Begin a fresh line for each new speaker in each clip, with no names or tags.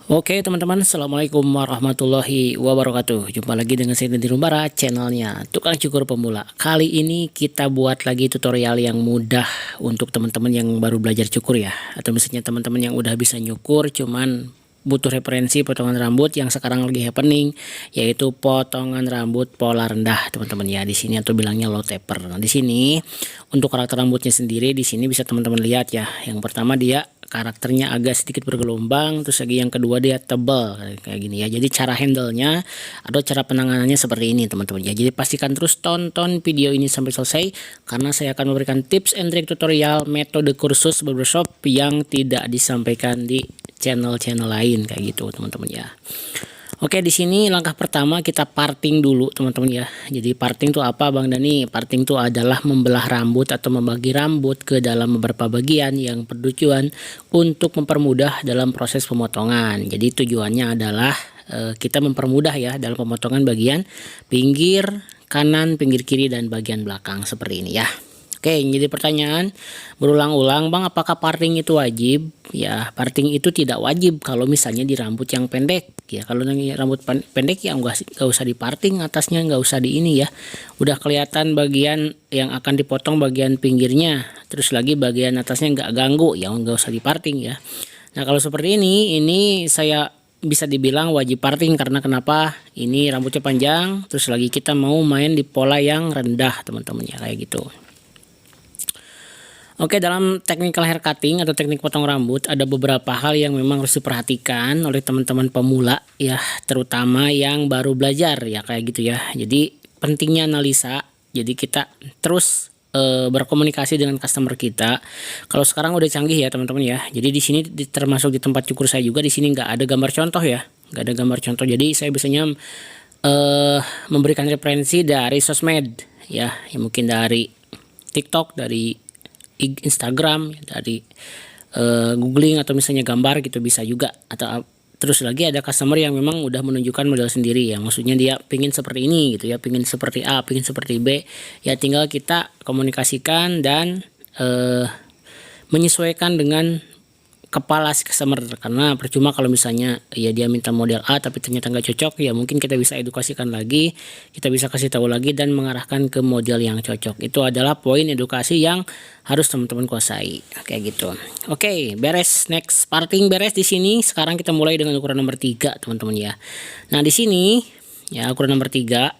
Oke teman-teman, Assalamualaikum warahmatullahi wabarakatuh. Jumpa lagi dengan saya Dandi Rumbara, channelnya Tukang Cukur Pemula. Kali ini kita buat lagi tutorial yang mudah untuk teman-teman yang baru belajar cukur ya. Atau misalnya teman-teman yang udah bisa nyukur cuman butuh referensi potongan rambut yang sekarang lagi happening, yaitu potongan rambut pola rendah teman-teman ya. Di sini atau bilangnya low taper. Nah, di sini untuk karakter rambutnya sendiri di sini bisa teman-teman lihat ya. Yang pertama dia karakternya agak sedikit bergelombang, terus lagi yang kedua dia tebal kayak gini ya. Jadi cara handle-nya atau cara penanganannya seperti ini teman-teman ya. Jadi pastikan terus tonton video ini sampai selesai karena saya akan memberikan tips and trick tutorial metode kursus barbershop yang tidak disampaikan di channel-channel lain kayak gitu teman-teman ya. Oke, di sini langkah pertama kita parting dulu teman-teman ya. Jadi parting itu apa Bang Dani? Parting itu adalah membelah rambut atau membagi rambut ke dalam beberapa bagian yang bertujuan untuk mempermudah dalam proses pemotongan. Jadi tujuannya adalah kita mempermudah ya dalam pemotongan bagian pinggir kanan, pinggir kiri dan bagian belakang seperti ini ya. Oke, jadi pertanyaan berulang-ulang, Bang, apakah parting itu wajib? Ya, parting itu tidak wajib kalau misalnya di rambut yang pendek. Ya, kalau rambut pendek ya nggak usah diparting, atasnya nggak usah di ini ya. Udah kelihatan bagian yang akan dipotong bagian pinggirnya, terus lagi bagian atasnya nggak ganggu, ya nggak usah diparting ya. Nah, kalau seperti ini saya bisa dibilang wajib parting karena kenapa? Ini rambutnya panjang, terus lagi kita mau main di pola yang rendah, teman-teman ya, kayak gitu. Oke, dalam technical hair cutting atau teknik potong rambut ada beberapa hal yang memang harus diperhatikan oleh teman-teman pemula ya, terutama yang baru belajar ya kayak gitu ya. Jadi pentingnya analisa. Jadi kita terus berkomunikasi dengan customer kita. Kalau sekarang udah canggih ya teman-teman ya. Jadi di sini termasuk di tempat cukur saya juga, di sini nggak ada gambar contoh ya, nggak ada gambar contoh. Jadi saya biasanya memberikan referensi dari sosmed ya, mungkin dari TikTok, dari Instagram, dari googling atau misalnya gambar gitu bisa juga. Atau terus lagi ada customer yang memang udah menunjukkan model sendiri ya, maksudnya dia pingin seperti ini gitu ya, pingin seperti A, pingin seperti B, ya tinggal kita komunikasikan dan menyesuaikan dengan kepala si customer. Karena percuma kalau misalnya ya dia minta model A tapi ternyata nggak cocok, ya mungkin kita bisa edukasikan lagi, kita bisa kasih tahu lagi dan mengarahkan ke model yang cocok. Itu adalah poin edukasi yang harus teman-teman kuasai kayak gitu. Oke, beres. Next, parting beres di sini. Sekarang kita mulai dengan ukuran nomor 3 teman-teman ya. Nah, di sini ya ukuran nomor 3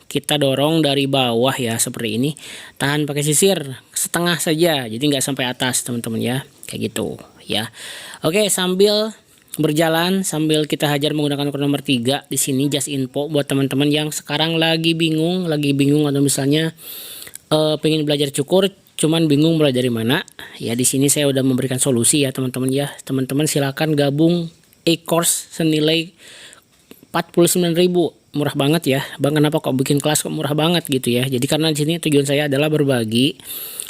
kita dorong dari bawah ya seperti ini, tahan pakai sisir setengah saja, jadi nggak sampai atas teman-teman ya, kayak gitu ya. Oke, sambil berjalan sambil kita hajar menggunakan ukuran nomor 3 di sini just info buat teman-teman yang sekarang lagi bingung atau misalnya pengen belajar cukur cuman bingung mulai dari mana ya. Di sini saya udah memberikan solusi ya teman-teman ya. Teman-teman silakan gabung e-course senilai 49.000, murah banget ya Bang. Kenapa kok bikin kelas kok murah banget gitu ya? Jadi karena di sini tujuan saya adalah berbagi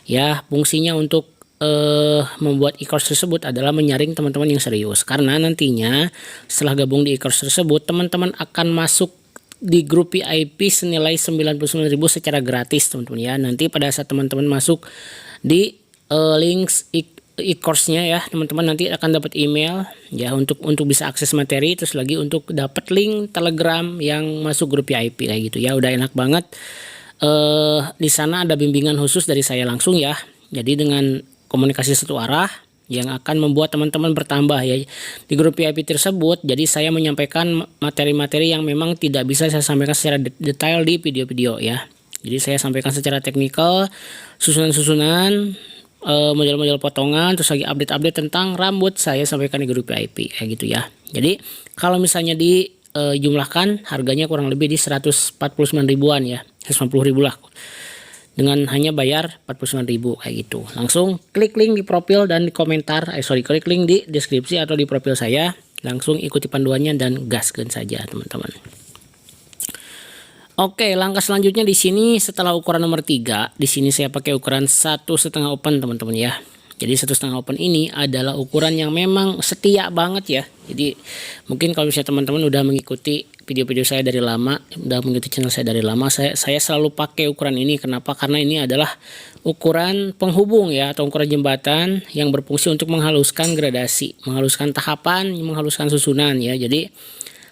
ya. Fungsinya untuk membuat e-course tersebut adalah menyaring teman-teman yang serius, karena nantinya setelah gabung di e-course tersebut teman-teman akan masuk di grup VIP senilai 99.000 secara gratis teman-teman ya. Nanti pada saat teman-teman masuk di links e-course-nya ya teman-teman, nanti akan dapat email ya untuk bisa akses materi, terus lagi untuk dapat link Telegram yang masuk grup VIP kayak gitu ya. Udah enak banget. Di sana ada bimbingan khusus dari saya langsung ya. Jadi dengan komunikasi satu arah yang akan membuat teman-teman bertambah ya di grup VIP tersebut. Jadi saya menyampaikan materi-materi yang memang tidak bisa saya sampaikan secara detail di video-video ya. Jadi saya sampaikan secara teknikal, susunan-susunan, model-model potongan, terus lagi update-update tentang rambut saya sampaikan di grup VIP kayak gitu ya. Jadi kalau misalnya dijumlahkan harganya kurang lebih di 149 ribuan ya, 150 ribu lah, dengan hanya bayar 49.000 kayak gitu. Langsung klik link di profil dan di komentar, klik link di deskripsi atau di profil saya, langsung ikuti panduannya dan gaskan saja teman-teman. Oke, langkah selanjutnya di sini setelah ukuran nomor 3, di sini saya pakai ukuran 1,5 open teman-teman ya. Jadi 1,5 open ini adalah ukuran yang memang setia banget ya. Jadi mungkin kalau misalnya teman-teman udah mengikuti video-video saya dari lama, udah mengikuti channel saya dari lama, saya selalu pakai ukuran ini. Kenapa? Karena ini adalah ukuran penghubung ya, atau ukuran jembatan yang berfungsi untuk menghaluskan gradasi, menghaluskan tahapan, menghaluskan susunan ya. Jadi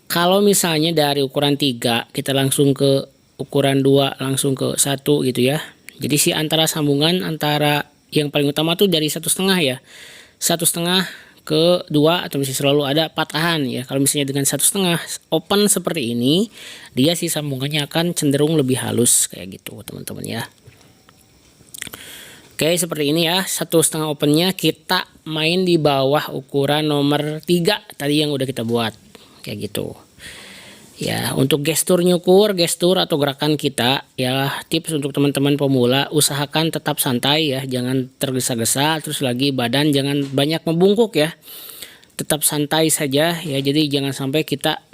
kalau misalnya dari ukuran 3 kita langsung ke ukuran 2, langsung ke 1 gitu ya. Jadi si antara sambungan antara yang paling utama tuh dari 1,5 ya, 1,5 ke 2 atau misalnya selalu ada patahan ya. Kalau misalnya dengan 1,5 open seperti ini, dia si sambungannya akan cenderung lebih halus kayak gitu teman-teman ya. Oke, seperti ini ya, 1,5 opennya kita main di bawah ukuran nomor 3 tadi yang udah kita buat kayak gitu. Ya, untuk gestur nyukur, gestur atau gerakan kita ya, tips untuk teman-teman pemula, usahakan tetap santai ya, jangan tergesa-gesa, terus lagi badan jangan banyak membungkuk ya. Tetap santai saja ya, jadi jangan sampai kita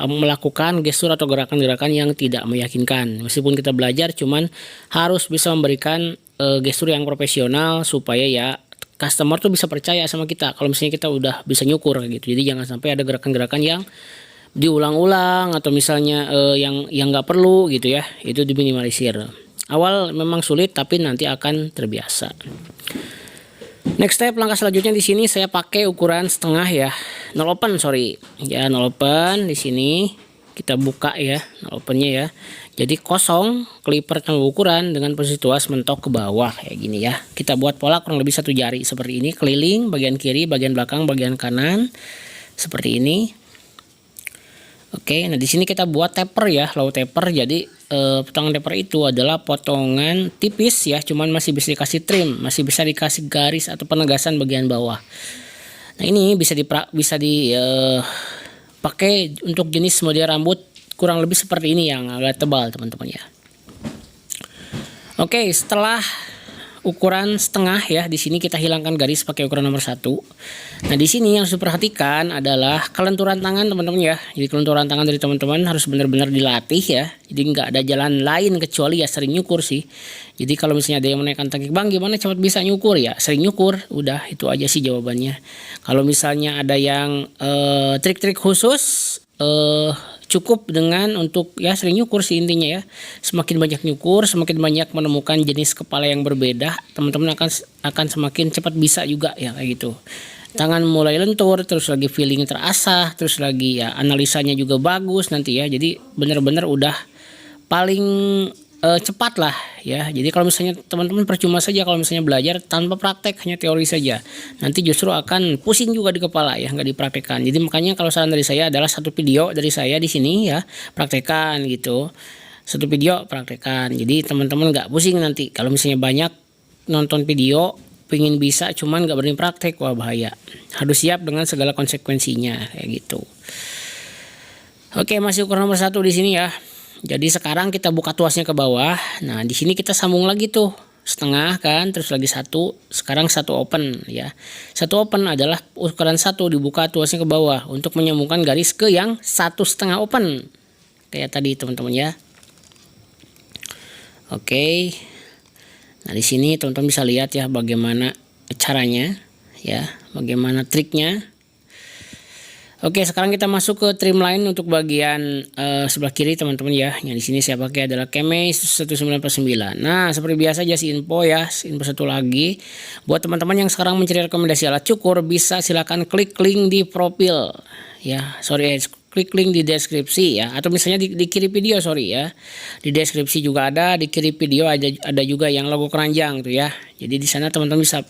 melakukan gestur atau gerakan-gerakan yang tidak meyakinkan. Meskipun kita belajar, cuman harus bisa memberikan gestur yang profesional supaya ya customer tuh bisa percaya sama kita kalau misalnya kita udah bisa nyukur gitu. Jadi jangan sampai ada gerakan-gerakan yang diulang-ulang atau misalnya yang nggak perlu gitu ya, itu diminimalisir. Awal memang sulit tapi nanti akan terbiasa. Next step, langkah selanjutnya di sini saya pakai ukuran setengah ya, 0 open sorry ya, 0 open di sini kita buka ya, 0 opennya ya. Jadi kosong, clipper tambah ukuran dengan posisi tuas mentok ke bawah kayak gini ya. Kita buat pola kurang lebih 1 jari seperti ini, keliling bagian kiri, bagian belakang, bagian kanan seperti ini. Oke, nah di sini kita buat taper ya, low taper. Jadi potongan taper itu adalah potongan tipis ya, cuman masih bisa dikasih trim, masih bisa dikasih garis atau penegasan bagian bawah. Nah ini bisa dipakai untuk jenis model rambut kurang lebih seperti ini yang agak tebal teman-teman ya. Oke, setelah ukuran setengah ya, di sini kita hilangkan garis pakai ukuran nomor 1. Nah di sini yang harus diperhatikan adalah kelenturan tangan teman-teman ya. Jadi kelenturan tangan dari teman-teman harus benar-benar dilatih ya. Jadi nggak ada jalan lain kecuali ya sering nyukur sih. Jadi kalau misalnya ada yang menaikkan tagih, bang gimana cepat bisa nyukur ya? Sering nyukur, udah itu aja sih jawabannya. Kalau misalnya ada yang trik-trik khusus, cukup dengan untuk ya sering nyukur sih intinya ya. Semakin banyak nyukur, semakin banyak menemukan jenis kepala yang berbeda, teman-teman akan semakin cepat bisa juga ya kayak gitu. Tangan mulai lentur, terus lagi feeling terasah, terus lagi ya analisanya juga bagus nanti ya. Jadi benar-benar udah paling cepat lah ya. Jadi kalau misalnya teman-teman percuma saja kalau misalnya belajar tanpa praktek, hanya teori saja, nanti justru akan pusing juga di kepala ya, nggak dipraktekkan. Jadi makanya kalau saran dari saya adalah 1 video dari saya di sini ya, praktekkan gitu. 1 video praktekkan. Jadi teman-teman nggak pusing nanti kalau misalnya banyak nonton video, pengen bisa cuman nggak berani praktek, wah bahaya. Harus siap dengan segala konsekuensinya kayak gitu. Oke, masih ukuran nomor 1 di sini ya. Jadi sekarang kita buka tuasnya ke bawah. Nah di sini kita sambung lagi tuh setengah kan, terus lagi 1. Sekarang 1 open ya. 1 open adalah ukuran 1 dibuka tuasnya ke bawah untuk menyambungkan garis ke yang 1,5 open kayak tadi teman-teman ya. Oke. Nah di sini teman-teman bisa lihat ya bagaimana caranya ya, bagaimana triknya. Oke, sekarang kita masuk ke trimline untuk bagian sebelah kiri teman-teman ya. Yang di sini saya pakai adalah Kemei 1949. Nah, seperti biasa aja info ya, info satu lagi. Buat teman-teman yang sekarang mencari rekomendasi alat cukur, bisa silakan klik link di profil ya. Klik link di deskripsi ya, atau misalnya di kiri video ya. Di deskripsi juga ada, di kiri video ada juga yang logo keranjang tuh ya. Jadi di sana teman-teman bisa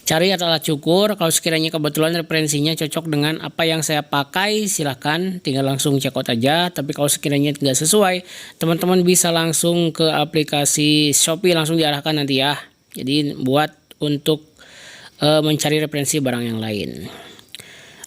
cari alat cukur. Kalau sekiranya kebetulan referensinya cocok dengan apa yang saya pakai, silahkan tinggal langsung check out aja. Tapi kalau sekiranya tidak sesuai, teman-teman bisa langsung ke aplikasi Shopee, langsung diarahkan nanti ya. Jadi buat untuk mencari referensi barang yang lain.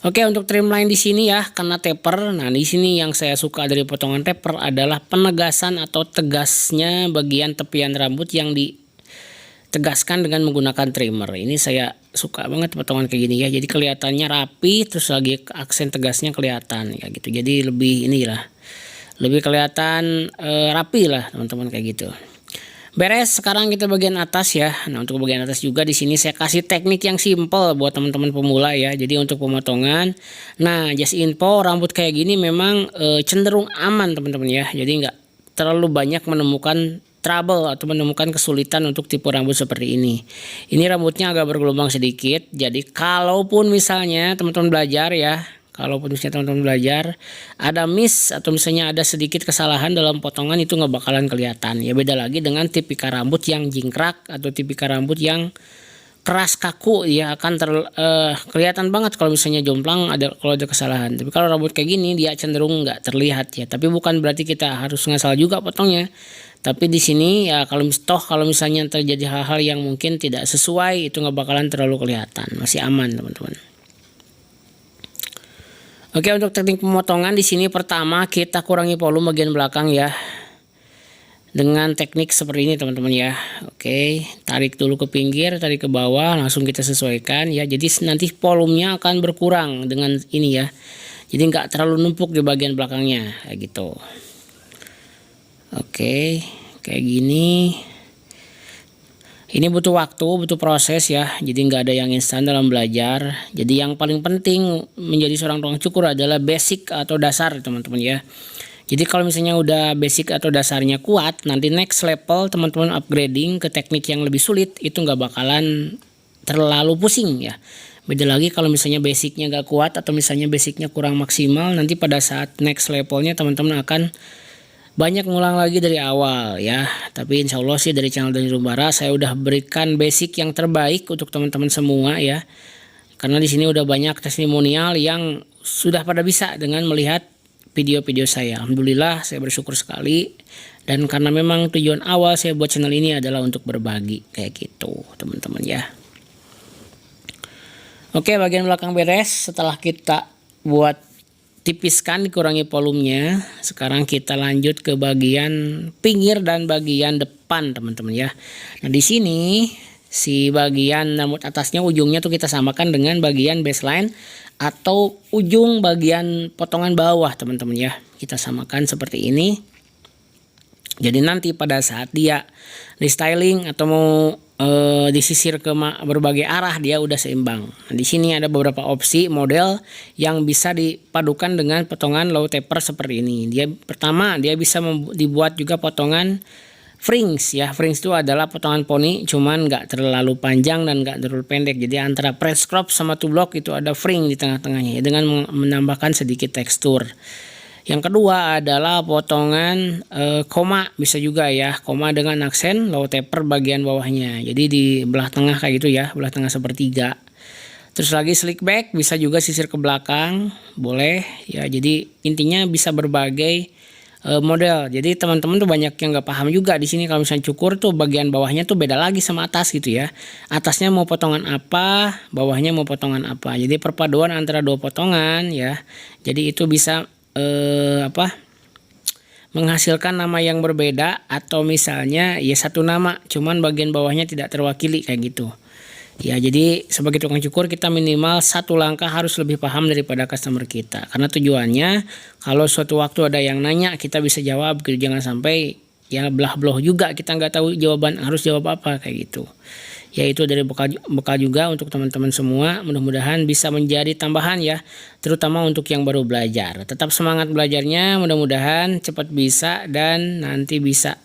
Oke, untuk trimline di sini ya, karena taper. Nah, di sini yang saya suka dari potongan taper adalah penegasan atau tegasnya bagian tepian rambut yang ditegaskan dengan menggunakan trimmer. Ini saya suka banget potongan kayak gini ya. Jadi kelihatannya rapi, terus lagi aksen tegasnya kelihatan ya gitu. Jadi lebih kelihatan rapi lah teman-teman kayak gitu. Beres, sekarang kita bagian atas ya. Nah, untuk bagian atas juga di sini saya kasih teknik yang simple buat teman-teman pemula ya. Jadi untuk pemotongan, nah just info rambut kayak gini memang cenderung aman teman-teman ya. Jadi nggak terlalu banyak menemukan trouble atau menemukan kesulitan untuk tipe rambut seperti ini. Ini rambutnya agak bergelombang sedikit. Jadi kalaupun misalnya teman-teman belajar ya, kalaupun misalnya teman-teman belajar ada miss atau misalnya ada sedikit kesalahan dalam potongan, itu nggak bakalan kelihatan ya. Beda lagi dengan tipikal rambut yang jingkrak atau tipikal rambut yang keras kaku ya, akan kelihatan banget kalau misalnya jomplang kalau ada kesalahan. Tapi kalau rambut kayak gini dia cenderung nggak terlihat ya. Tapi bukan berarti kita harus ngasal juga potongnya. Tapi di sini ya kalau misalnya terjadi hal-hal yang mungkin tidak sesuai, itu nggak bakalan terlalu kelihatan, masih aman teman-teman. Oke, untuk teknik pemotongan di sini pertama kita kurangi volume bagian belakang ya. Dengan teknik seperti ini teman-teman ya. Oke, tarik dulu ke pinggir, tarik ke bawah, langsung kita sesuaikan ya. Jadi nanti volumenya akan berkurang dengan ini ya. Jadi nggak terlalu numpuk di bagian belakangnya kayak gitu. Oke, kayak gini. Ini butuh waktu, butuh proses ya. Jadi nggak ada yang instan dalam belajar. Jadi yang paling penting menjadi seorang tukang cukur adalah basic atau dasar teman-teman ya. Jadi kalau misalnya udah basic atau dasarnya kuat, nanti next level teman-teman upgrading ke teknik yang lebih sulit, itu nggak bakalan terlalu pusing ya. Beda lagi kalau misalnya basicnya nggak kuat atau misalnya basicnya kurang maksimal, nanti pada saat next levelnya teman-teman akan banyak ngulang lagi dari awal ya. Tapi insya Allah sih dari channel Dani Rumbara saya udah berikan basic yang terbaik untuk teman-teman semua ya. Karena di sini udah banyak testimonial yang sudah pada bisa dengan melihat video-video saya. Alhamdulillah saya bersyukur sekali. Dan karena memang tujuan awal saya buat channel ini adalah untuk berbagi kayak gitu teman-teman ya. Oke, bagian belakang beres. Setelah kita buat tipiskan, dikurangi volumenya, sekarang kita lanjut ke bagian pinggir dan bagian depan teman-teman ya. Nah di sini si bagian rambut atasnya ujungnya tuh kita samakan dengan bagian baseline atau ujung bagian potongan bawah teman-teman ya. Kita samakan seperti ini. Jadi nanti pada saat dia di styling atau mau disisir ke berbagai arah dia udah seimbang. Nah, di sini ada beberapa opsi model yang bisa dipadukan dengan potongan low taper seperti ini. Pertama dia bisa dibuat juga potongan frings ya. Frings itu adalah potongan poni, cuman nggak terlalu panjang dan nggak terlalu pendek. Jadi antara press crop sama two block itu ada fring di tengah-tengahnya ya, dengan menambahkan sedikit tekstur. Yang kedua adalah potongan koma, bisa juga ya, koma dengan aksen low taper bagian bawahnya. Jadi di belah tengah kayak gitu ya, belah tengah sepertiga. Terus lagi slick back, bisa juga sisir ke belakang, boleh ya. Jadi intinya bisa berbagai model. Jadi teman-teman tuh banyak yang nggak paham juga di sini kalau misalnya cukur tuh bagian bawahnya tuh beda lagi sama atas gitu ya. Atasnya mau potongan apa, bawahnya mau potongan apa. Jadi perpaduan antara dua potongan ya. Jadi itu bisa menghasilkan nama yang berbeda, atau misalnya ya satu nama cuman bagian bawahnya tidak terwakili kayak gitu. Ya, jadi sebagai tukang cukur kita minimal satu langkah harus lebih paham daripada customer kita. Karena tujuannya kalau suatu waktu ada yang nanya kita bisa jawab gitu. Jangan sampai ya belah-belah juga kita nggak tahu jawaban harus jawab apa kayak gitu. Ya itu dari bekal juga untuk teman-teman semua. Mudah-mudahan bisa menjadi tambahan ya, terutama untuk yang baru belajar. Tetap semangat belajarnya, mudah-mudahan cepat bisa dan nanti bisa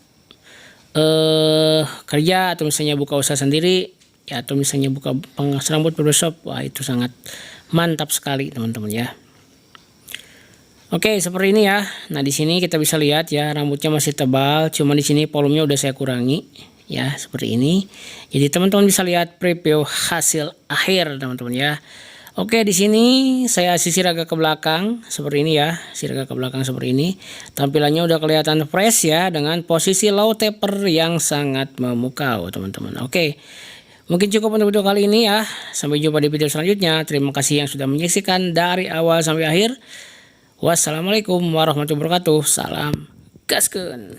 kerja atau misalnya buka usaha sendiri ya, atau misalnya buka pengas rambut barbershop. Wah itu sangat mantap sekali teman-teman ya. Oke, seperti ini ya. Nah di sini kita bisa lihat ya rambutnya masih tebal, cuma di sini volumenya udah saya kurangi ya seperti ini. Jadi teman-teman bisa lihat preview hasil akhir teman-teman ya. Oke, di sini saya sisir agak ke belakang seperti ini ya, sisir agak ke belakang seperti ini. Tampilannya udah kelihatan fresh ya dengan posisi low taper yang sangat memukau teman-teman. Oke. Mungkin cukup untuk video kali ini ya. Sampai jumpa di video selanjutnya. Terima kasih yang sudah menyaksikan dari awal sampai akhir. Wassalamualaikum warahmatullahi wabarakatuh. Salam gaskeun.